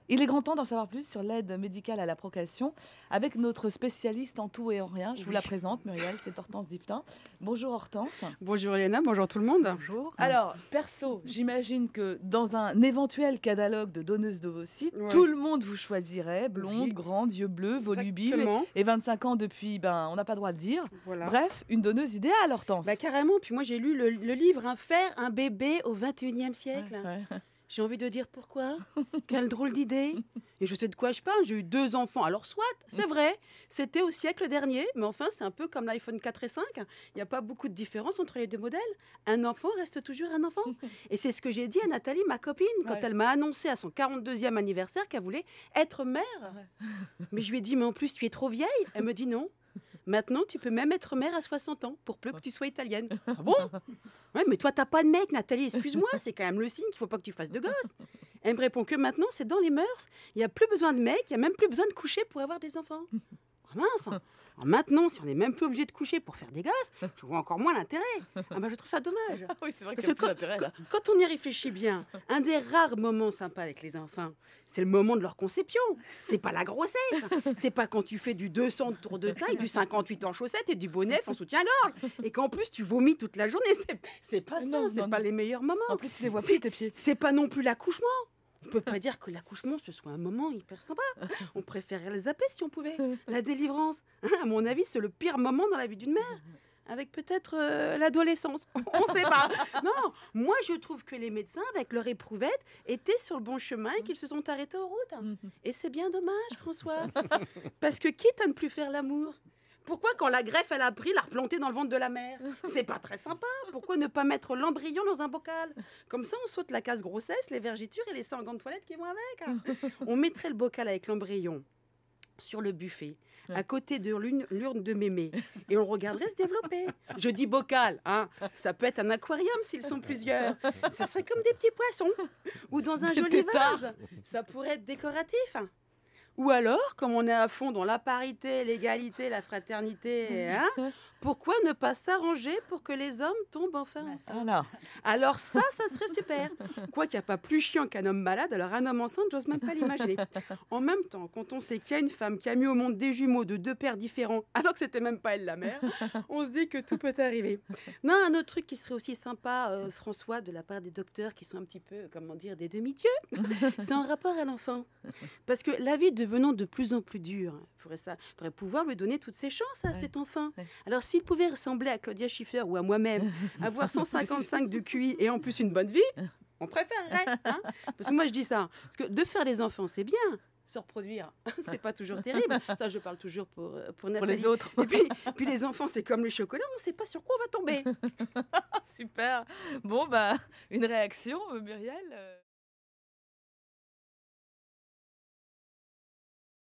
Il est grand temps d'en savoir plus sur l'aide médicale à la procréation avec notre spécialiste en tout et en rien. Je vous la présente, Muriel, c'est Hortense Diftin. Bonjour Hortense. Bonjour Léna, bonjour tout le monde. Bonjour. Alors, perso, j'imagine que dans un éventuel catalogue de donneuses d'ovocytes, tout le monde vous choisirait, blonde, grande, yeux bleus, volubile, et 25 ans depuis, on n'a pas le droit de dire. Voilà. Bref, une donneuse idéale, Hortense. Carrément, puis moi j'ai lu le livre « Faire un bébé au 21e siècle ». J'ai envie de dire pourquoi. Quelle drôle d'idée. Et je sais de quoi je parle, j'ai eu 2 enfants. Alors soit, c'est vrai, c'était au siècle dernier, mais enfin c'est un peu comme l'iPhone 4 et 5. Il n'y a pas beaucoup de différence entre les deux modèles. Un enfant reste toujours un enfant. Et c'est ce que j'ai dit à Nathalie, ma copine, quand elle m'a annoncé à son 42e anniversaire qu'elle voulait être mère. Mais je lui ai dit, mais en plus tu es trop vieille. Elle me dit non. Maintenant, tu peux même être mère à 60 ans, pour peu que tu sois italienne. Ah bon? Ouais, mais toi, t'as pas de mec, Nathalie, excuse-moi, c'est quand même le signe qu'il faut pas que tu fasses de gosse. Elle me répond que maintenant, c'est dans les mœurs. Il n'y a plus besoin de mec, il n'y a même plus besoin de coucher pour avoir des enfants. Ah mince. Alors maintenant, si on n'est même plus obligé de coucher pour faire des gosses, je vois encore moins l'intérêt. Je trouve ça dommage. Oui, c'est vrai qu'il y a plus d'intérêt, là. Quand on y réfléchit bien, un des rares moments sympas avec les enfants, c'est le moment de leur conception. C'est pas la grossesse. C'est pas quand tu fais du 200 de tour de taille, du 58 en chaussettes et du bonnet en soutien-gorge. Et qu'en plus, tu vomis toute la journée. C'est pas ça, c'est pas les meilleurs moments. En plus, tu les vois plus, tes pieds. C'est pas non plus l'accouchement. On peut pas dire que l'accouchement, ce soit un moment hyper sympa. On préférerait le zapper si on pouvait. La délivrance, à mon avis, c'est le pire moment dans la vie d'une mère. Avec peut-être l'adolescence. On sait pas. Non, moi, je trouve que les médecins, avec leur éprouvette, étaient sur le bon chemin et qu'ils se sont arrêtés en route. Et c'est bien dommage, François. Parce que quitte à ne plus faire l'amour, pourquoi, quand la greffe, elle a pris, la replanter dans le ventre de la mère? C'est pas très sympa. Pourquoi ne pas mettre l'embryon dans un bocal? Comme ça, on saute la case grossesse, les vergitures et les 100 gants de toilette qui vont avec. On mettrait le bocal avec l'embryon sur le buffet, à côté de l'urne de mémé, et on regarderait se développer. Je dis bocal, hein. Ça peut être un aquarium s'ils sont plusieurs. Ça serait comme des petits poissons. Ou dans un joli vase. Ça pourrait être décoratif. Ou alors, comme on est à fond dans la parité, l'égalité, la fraternité, pourquoi ne pas s'arranger pour que les hommes tombent enfin ensemble? Alors ça serait super. Quoi qu'il n'y a pas plus chiant qu'un homme malade, alors un homme enceinte, j'ose même pas l'imaginer. En même temps, quand on sait qu'il y a une femme qui a mis au monde des jumeaux de 2 pères différents, alors que c'était même pas elle la mère, on se dit que tout peut arriver. Non, un autre truc qui serait aussi sympa, François, de la part des docteurs qui sont un petit peu, comment dire, des demi-dieux, c'est en rapport à l'enfant. Parce que la vie devenant de plus en plus dure, il faudrait pouvoir lui donner toutes ses chances à cet enfant. Alors s'il pouvait ressembler à Claudia Schiffer ou à moi-même, avoir 155 de QI et en plus une bonne vie, on préférerait. Parce que moi je dis ça, parce que de faire des enfants c'est bien, se reproduire, c'est pas toujours terrible. Ça, je parle toujours pour Nathalie. Pour les autres. Et puis les enfants, c'est comme le chocolat, on ne sait pas sur quoi on va tomber. Super. Bon, une réaction, Muriel